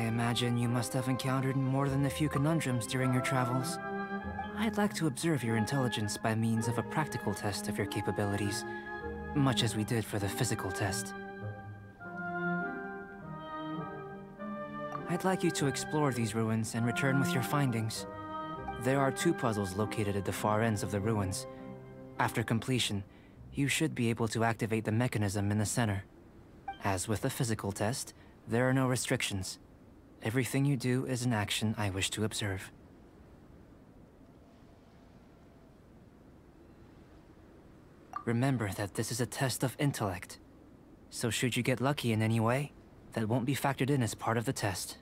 imagine you must have encountered more than a few conundrums during your travels. I'd like to observe your intelligence by means of a practical test of your capabilities, much as we did for the physical test. I'd like you to explore these ruins and return with your findings. There are 2 puzzles located at the far ends of the ruins. After completion, you should be able to activate the mechanism in the center. As with the physical test, there are no restrictions. Everything you do is an action I wish to observe. Remember that this is a test of intellect. So should you get lucky in any way, that won't be factored in as part of the test.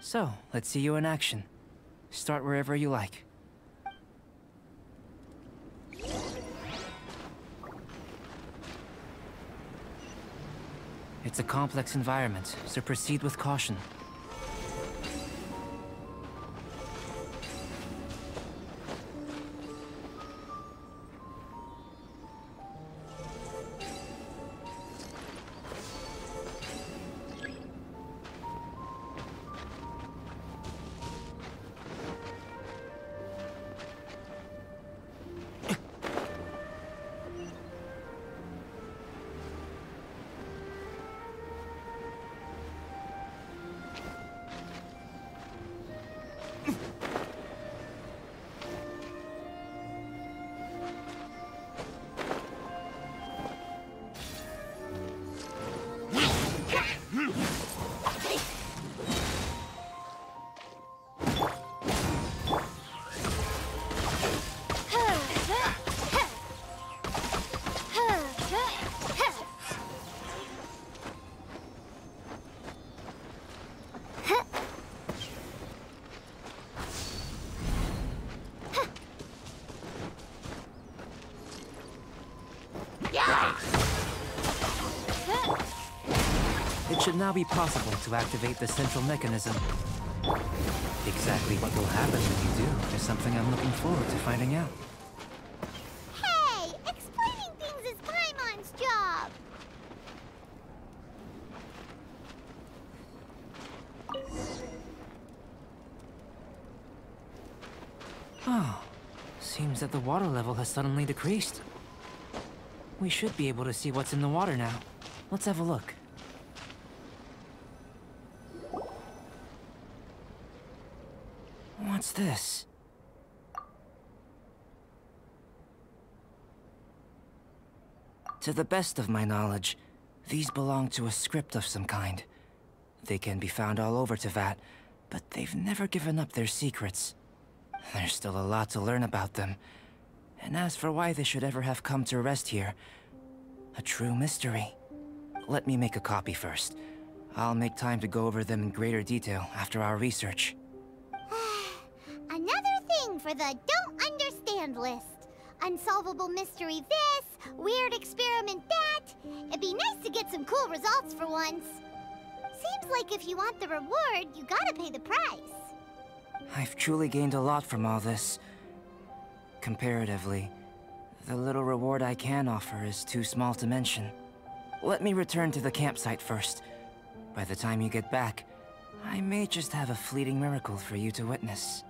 So, let's see you in action. Start wherever you like. It's a complex environment, so proceed with caution. It should now be possible to activate the central mechanism. Exactly what will happen when you do is something I'm looking forward to finding out. Hey! Explaining things is Paimon's job! Oh, seems that the water level has suddenly decreased. We should be able to see what's in the water now. Let's have a look. What's this? To the best of my knowledge, these belong to a script of some kind. They can be found all over Teyvat, but they've never given up their secrets. There's still a lot to learn about them. And as for why they should ever have come to rest here, a true mystery. Let me make a copy first. I'll make time to go over them in greater detail after our research. Another thing for the don't understand list. Unsolvable mystery this, weird experiment that. It'd be nice to get some cool results for once. Seems like if you want the reward, you gotta pay the price. I've truly gained a lot from all this. Comparatively, the little reward I can offer is too small to mention. Let me return to the campsite first. By the time you get back, I may just have a fleeting miracle for you to witness.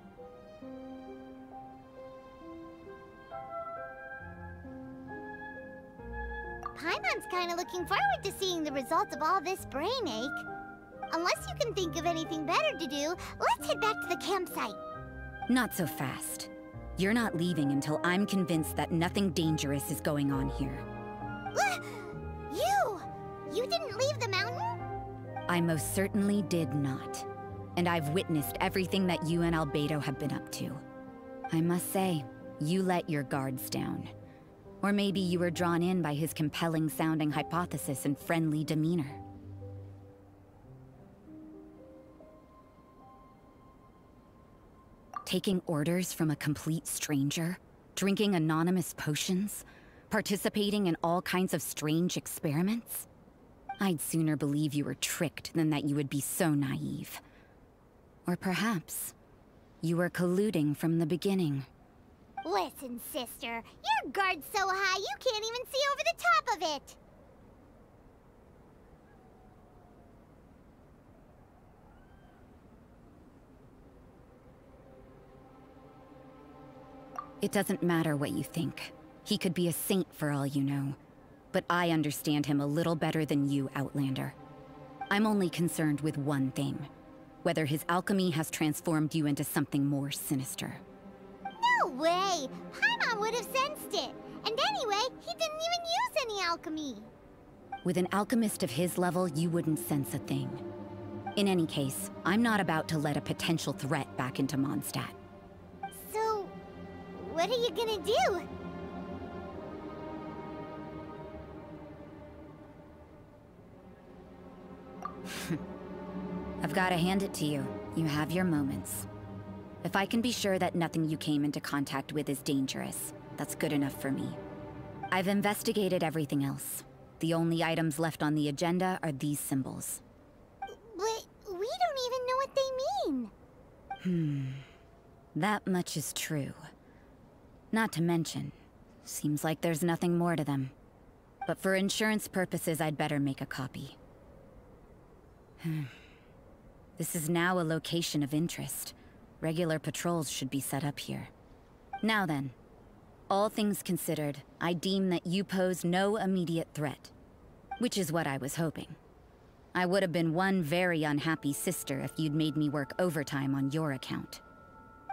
Paimon's kinda looking forward to seeing the results of all this brain ache. Unless you can think of anything better to do, let's head back to the campsite. Not so fast. You're not leaving until I'm convinced that nothing dangerous is going on here. You didn't leave the mountain? I most certainly did not. And I've witnessed everything that you and Albedo have been up to. I must say, you let your guards down. Or maybe you were drawn in by his compelling-sounding hypothesis and friendly demeanor. Taking orders from a complete stranger? Drinking anonymous potions? Participating in all kinds of strange experiments? I'd sooner believe you were tricked than that you would be so naive. Or perhaps, you were colluding from the beginning. Listen, sister, your guard's so high you can't even see over the top of it. It doesn't matter what you think. He could be a saint for all you know. But I understand him a little better than you, Outlander. I'm only concerned with one thing. Whether his alchemy has transformed you into something more sinister. No way! Paimon would have sensed it! And anyway, he didn't even use any alchemy! With an alchemist of his level, you wouldn't sense a thing. In any case, I'm not about to let a potential threat back into Mondstadt. So, what are you gonna do? I've gotta hand it to you. You have your moments. If I can be sure that nothing you came into contact with is dangerous, that's good enough for me. I've investigated everything else. The only items left on the agenda are these symbols. But we don't even know what they mean. That much is true. Not to mention, seems like there's nothing more to them. But for insurance purposes, I'd better make a copy. This is now a location of interest. Regular patrols should be set up here. Now then, all things considered, I deem that you pose no immediate threat. Which is what I was hoping. I would have been one very unhappy sister if you'd made me work overtime on your account.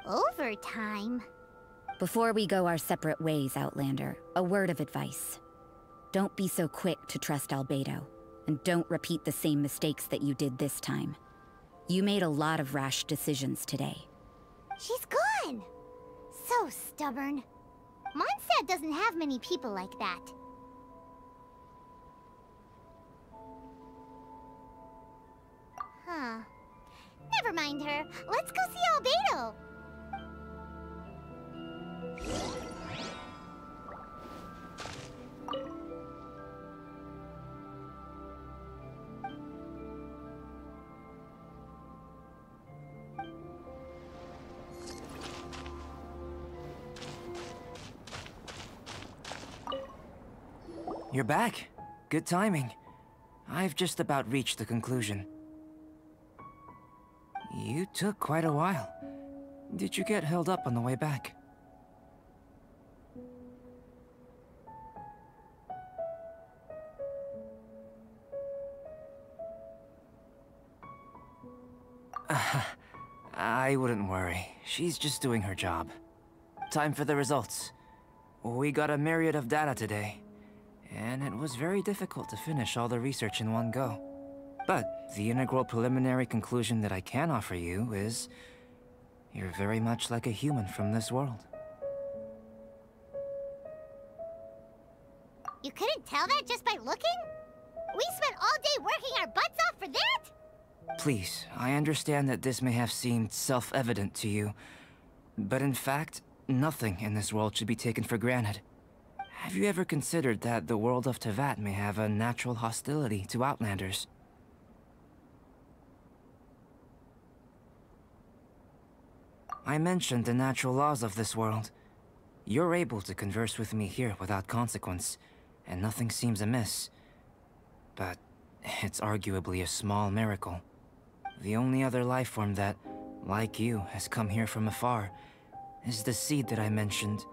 Overtime? Before we go our separate ways, Outlander, a word of advice. Don't be so quick to trust Albedo, and don't repeat the same mistakes that you did this time. You made a lot of rash decisions today. She's gone! So stubborn. Mondstadt doesn't have many people like that. Huh. Never mind her. Let's go see Albedo! You're back. Good timing. I've just about reached the conclusion. You took quite a while. Did you get held up on the way back? I wouldn't worry. She's just doing her job. Time for the results. We got a myriad of data today, and it was very difficult to finish all the research in one go. But the integral preliminary conclusion that I can offer you is you're very much like a human from this world. You couldn't tell that just by looking? We spent all day working our butts off for that? Please, I understand that this may have seemed self-evident to you, but in fact, nothing in this world should be taken for granted. Have you ever considered that the world of Teyvat may have a natural hostility to Outlanders? I mentioned the natural laws of this world. You're able to converse with me here without consequence, and nothing seems amiss. But it's arguably a small miracle. The only other life form that, like you, has come here from afar is the seed that I mentioned.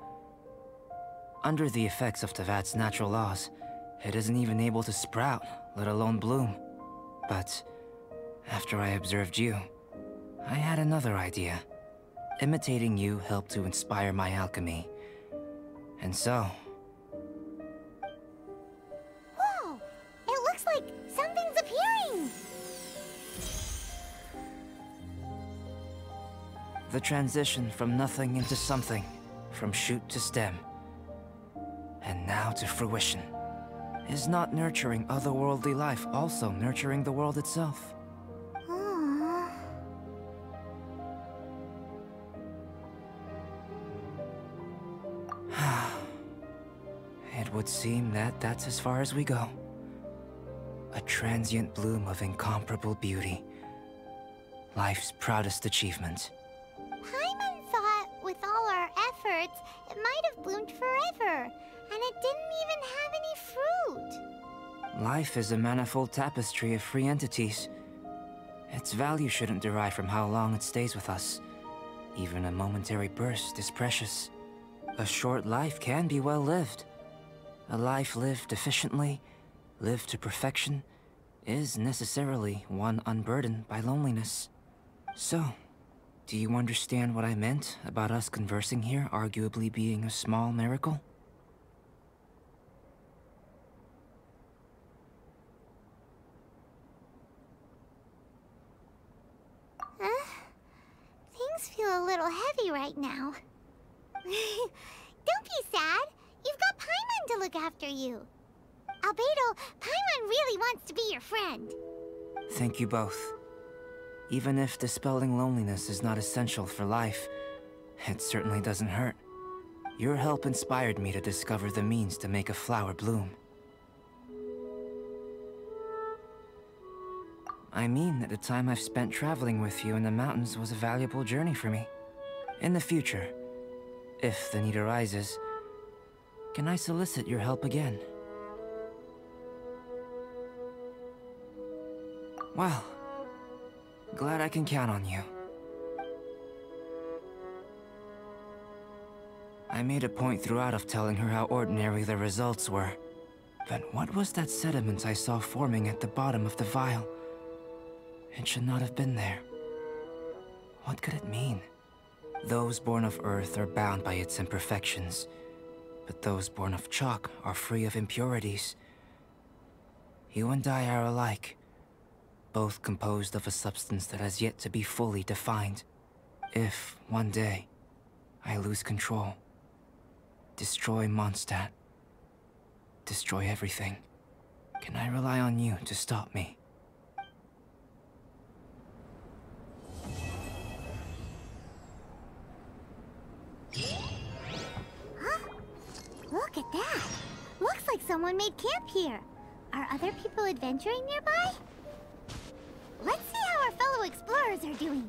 Under the effects of Teyvat's natural laws, it isn't even able to sprout, let alone bloom. But after I observed you, I had another idea. Imitating you helped to inspire my alchemy. And so... Whoa! It looks like something's appearing! The transition from nothing into something, from shoot to stem, and now to fruition. Is not nurturing otherworldly life also nurturing the world itself? Aww. It would seem that that's as far as we go. A transient bloom of incomparable beauty. Life's proudest achievement. Paimon thought with all our efforts, it might have bloomed forever, and it didn't even have any fruit. Life is a manifold tapestry of free entities. Its value shouldn't derive from how long it stays with us. Even a momentary burst is precious. A short life can be well lived. A life lived efficiently, lived to perfection, is necessarily one unburdened by loneliness. So, do you understand what I meant about us conversing here arguably being a small miracle? Things feel a little heavy right now. Don't be sad. You've got Paimon to look after you. Albedo, Paimon really wants to be your friend. Thank you both. Even if dispelling loneliness is not essential for life, it certainly doesn't hurt. Your help inspired me to discover the means to make a flower bloom. I mean that the time I've spent traveling with you in the mountains was a valuable journey for me. In the future, if the need arises, can I solicit your help again? Well, glad I can count on you. I made a point throughout of telling her how ordinary the results were. But what was that sediment I saw forming at the bottom of the vial? It should not have been there. What could it mean? Those born of Earth are bound by its imperfections, but those born of chalk are free of impurities. You and I are alike, both composed of a substance that has yet to be fully defined. If, one day, I lose control, destroy Mondstadt, destroy everything, can I rely on you to stop me? Look at that. Looks like someone made camp here. Are other people adventuring nearby? Let's see how our fellow explorers are doing.